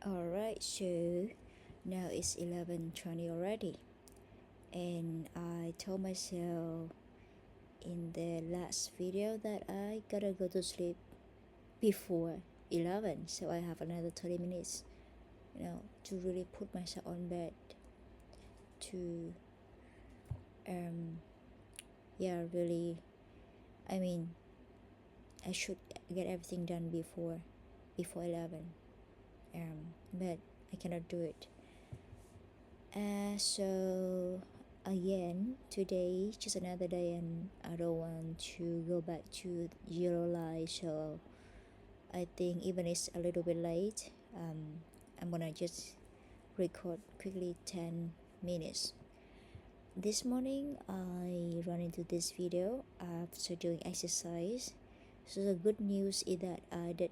Alright, so now it's 11:20 already, and I told myself in the last video that I gotta go to sleep before 11, so I have another 30 minutes, to really put myself on bed to, really, I mean, I should get everything done before 11, but I cannot do it. So again, today just another day, and I don't want to go back to zero light. So I think even it's a little bit late, I'm gonna just record quickly 10 minutes. This morning I run into this video after doing exercise. So the good news is that I did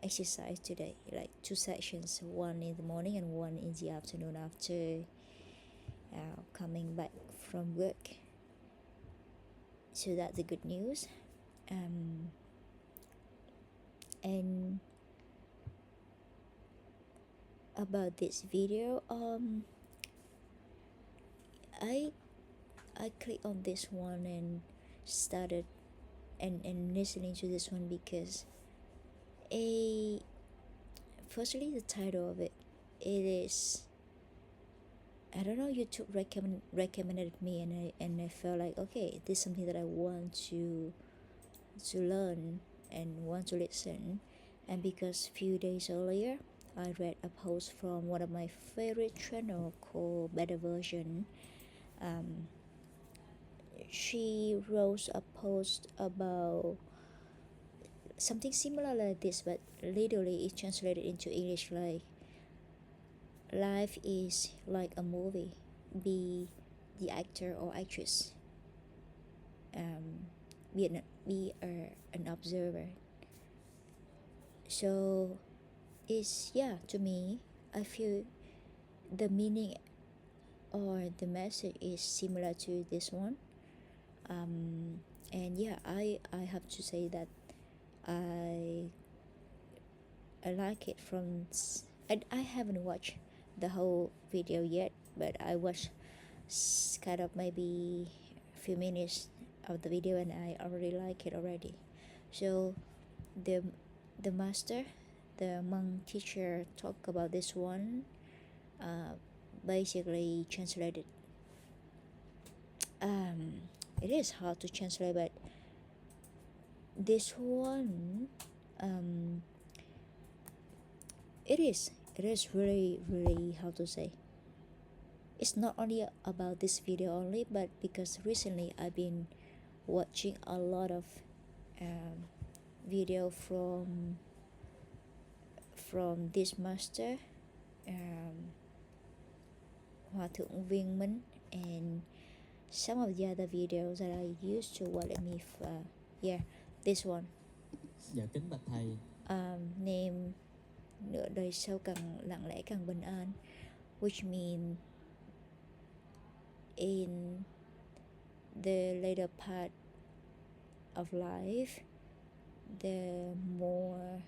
exercise today, like 2 sessions, one in the morning and one in the afternoon after coming back from work. So that's the good news. And about this video, I clicked on this one and started and listening to this one because firstly the title of it is, I don't know, YouTube recommended me, and I felt like, okay, this is something that I want to learn and want to listen. And because few days earlier I read a post from one of my favorite channel called Better Version. She wrote a post about something similar like this, but literally it translated into English like, life is like a movie, be the actor or actress, be an observer. So it's, yeah, to me, I feel the meaning or the message is similar to this one. And yeah, I have to say that I like it from I haven't watched the whole video yet, but I watched kind of maybe a few minutes of the video and I already like it already. So the master, the monk teacher, talk about this one, basically translated. It is hard to translate, but this one, it is really, how to say, it's not only about this video only, but because recently I've been watching a lot of video from this master, Hòa Thượng Viên Minh, and some of the other videos that I used to watch. Let me this one. Dạ kính bạch thầy. Name nửa đời sau càng lặng lẽ càng bình an, which mean in the later part of life, the more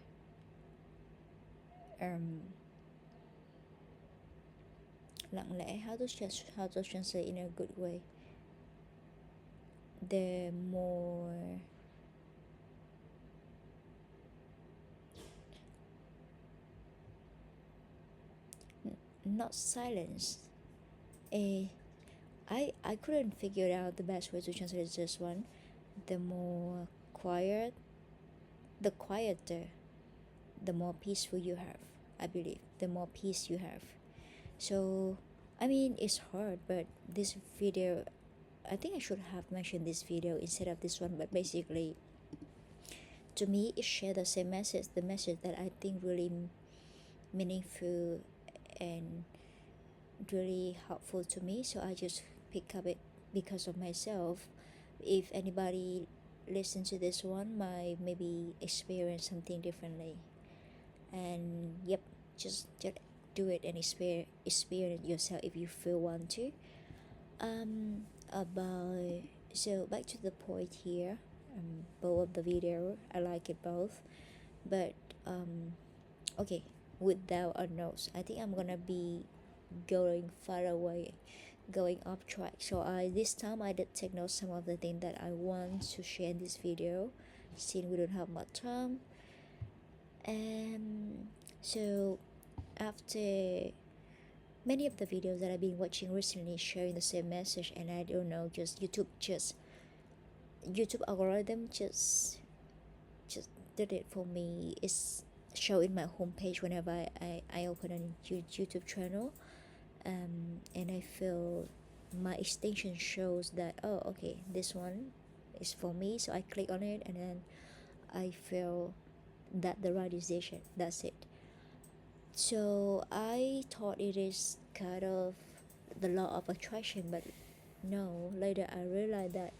lặng lẽ, how to translate in a good way, the more not silence. I couldn't figure out the best way to translate this one. The more quiet, the quieter, the more peaceful you have. I believe the more peace you have. So I mean, it's hard, but this video, I think I should have mentioned this video instead of this one, but basically to me it shared the same message, the message that I think really meaningful and really helpful to me. So I just pick up it because of myself. If anybody listen to this one might maybe experience something differently, and yep, just do it and experience yourself if you feel want to. About, so back to the point here, both of the video I like it both, But okay, without a nose, I think I'm gonna be going far away, going off track. So this time I did take note some of the things that I want to share in this video, since we don't have much time. And so after many of the videos that I've been watching recently sharing the same message, and I don't know, just YouTube algorithm just did it for me. It's show in my homepage whenever I open a YouTube channel, and I feel my extension shows that, oh okay, this one is for me, so I click on it, and then I feel that the right decision, that's it. So I thought it is kind of the law of attraction, but no, later I realized that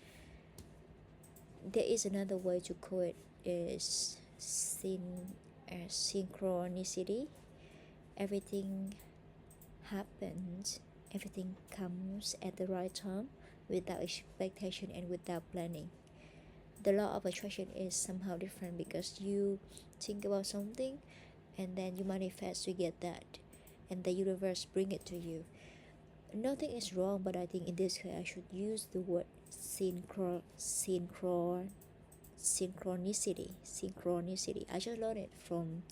there is another way to call it, is synchronicity. Everything happens, everything comes at the right time, without expectation and without planning. The law of attraction is somehow different, because you think about something and then you manifest to get that, and the universe bring it to you. Nothing is wrong, but I think in this case I should use the word synchronicity. I just learned it from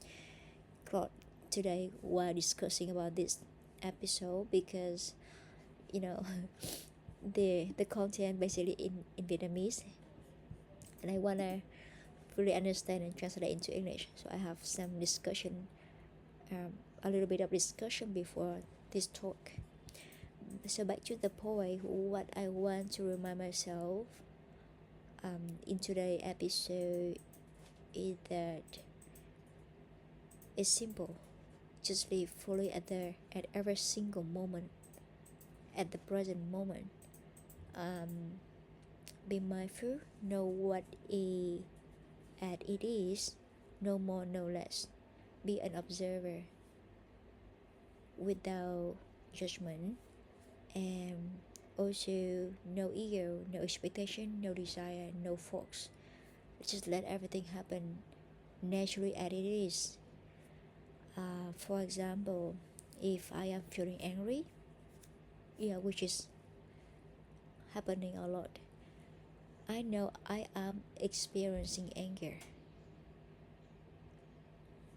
Claude today while discussing about this episode, because you know the content basically in Vietnamese, and I wanna fully understand and translate into English. So I have some discussion, a little bit of discussion before this talk. So back to the point, what I want to remind myself in today's episode is that it's simple. Just live fully at every single moment, at the present moment. Be mindful, know what it is, no more, no less. Be an observer without judgment, and also no ego, no expectation, no desire, no force. Just let everything happen naturally as it is. For example, if I am feeling angry, which is happening a lot, I know I am experiencing anger.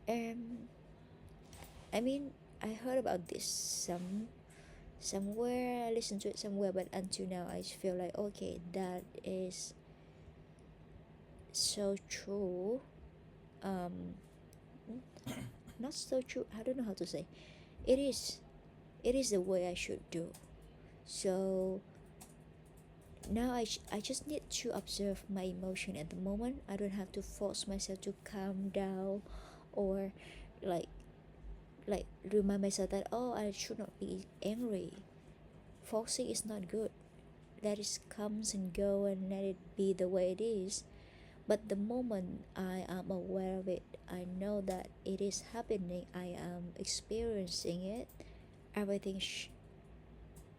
I mean, I heard about this somewhere, I listened to it somewhere, but until now I feel like, okay, that is so true. Not so true, I don't know how to say. It is the way I should do. So now I just need to observe my emotion at the moment. I don't have to force myself to calm down, or like remind myself that, oh, I should not be angry. Forcing is not good. Let it comes and go, and let it be the way it is. But the moment I am aware of it, I know that it is happening, I am experiencing it, everything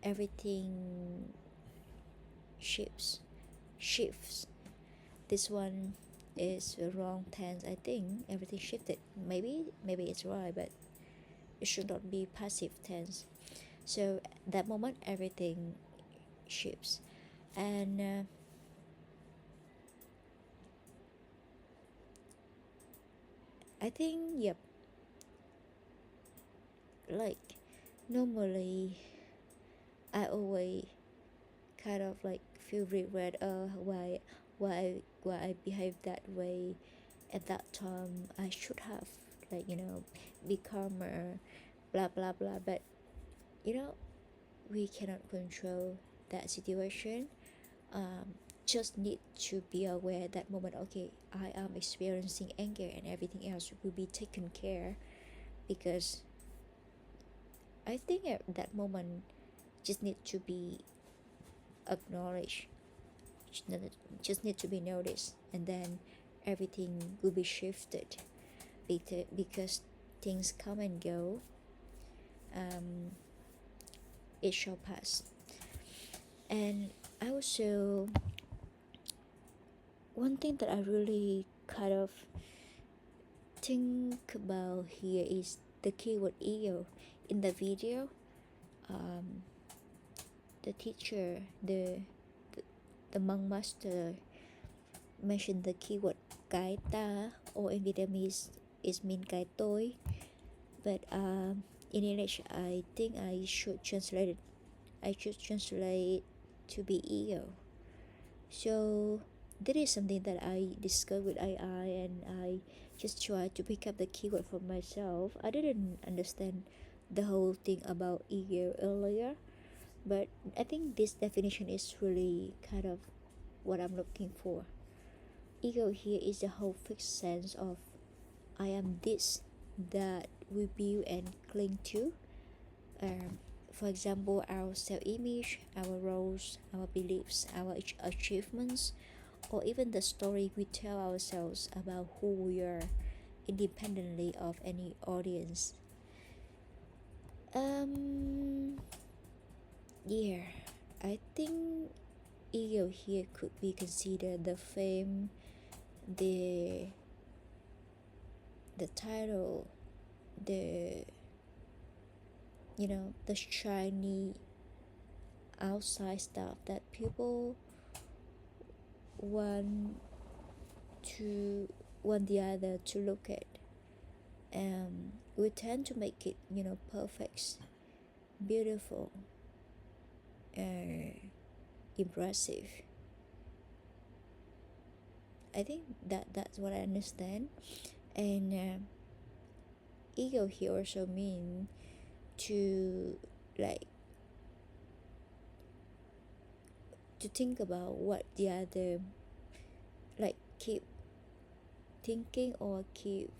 everything shifts. This one is the wrong tense, I think. Everything shifted. Maybe it's right, but it should not be passive tense. So that moment everything shifts. And I think, yep, like normally I always kind of like feel regret, why I behave that way at that time. I should have, like, be calmer, blah blah blah. But you know we cannot control that situation. Just need to be aware at that moment, okay, I am experiencing anger, and everything else will be taken care, because I think at that moment just need to be acknowledged, just need to be noticed, and then everything will be shifted, because things come and go. It shall pass. And I also, one thing that I really kind of think about here is the keyword ego. In the video, um, the teacher, the monk master mentioned the keyword cái ta, or in Vietnamese is mean cái tôi, but in English I think I should translate it. I should translate to be ego. So that is something that I discussed with AI, and I just tried to pick up the keyword for myself. I didn't understand the whole thing about ego earlier, but I think this definition is really kind of what I'm looking for. Ego here is the whole fixed sense of I am this that we view and cling to. For example, our self-image, our roles, our beliefs, our achievements, or even the story we tell ourselves about who we are, independently of any audience. Yeah, I think ego here could be considered the fame, the title, the the shiny outside stuff that people want the other to look at. We tend to make it perfect, beautiful, impressive. I think that's what I understand. And ego here also mean to to think about what the other keep thinking or keep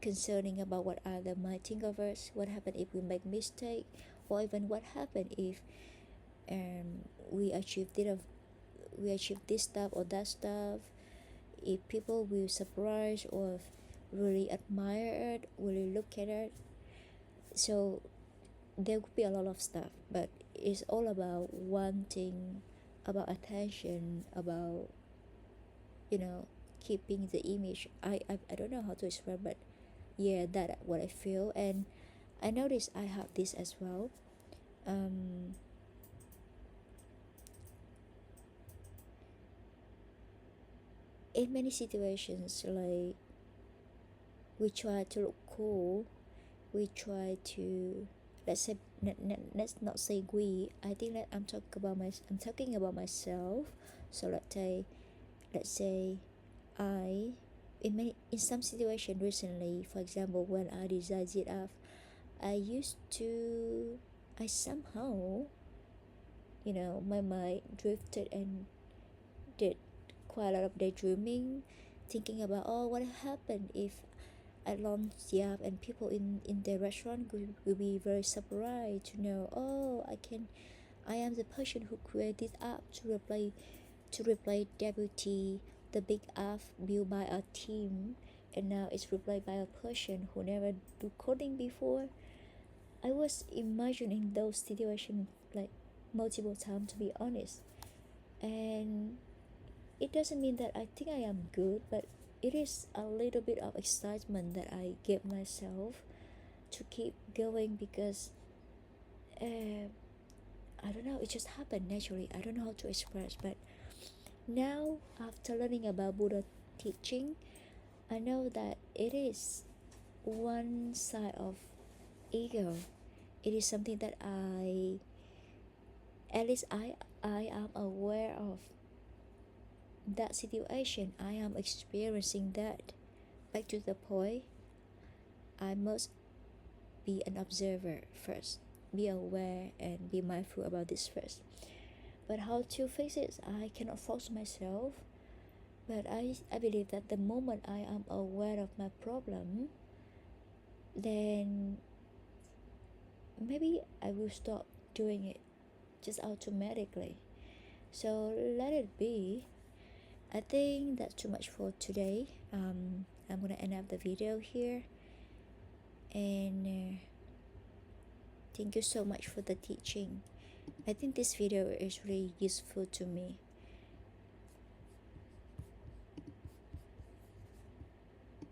concerning about what other might think of us, what happen if we make mistake, or even what happen if we achieve this stuff or that stuff, if people will surprise or really admire it, really look at it. So there could be a lot of stuff, but it's all about wanting, about attention, about keeping the image. I don't know how to explain, but yeah, that what I feel. And I notice I have this as well. In many situations, like we try to look cool, we try to, let's say, let's not say we, I think that I'm talking about myself. So let's say I, in some situation recently, for example, when I decided off, I somehow, my mind drifted and did quite a lot of daydreaming, thinking about, oh, what happened if I launch the app and people in the restaurant will be very surprised to know, oh, I am the person who created app to replace Deputy, the big app built by a team, and now it's replaced by a person who never do coding before. I was imagining those situations multiple times, to be honest. And it doesn't mean that I think I am good, but it is a little bit of excitement that I give myself to keep going, because I don't know, it just happened naturally. I don't know how to express, but now after learning about Buddha teaching, I know that it is one side of ego. It is something that at least I am aware of that situation. I am experiencing that. Back to the point, I must be an observer first, be aware and be mindful about this first. But how to fix it, I cannot force myself. But I believe that the moment I am aware of my problem, then maybe I will stop doing it just automatically. So let it be. I think that's too much for today. I'm gonna end up the video here, and thank you so much for the teaching. I think this video is really useful to me.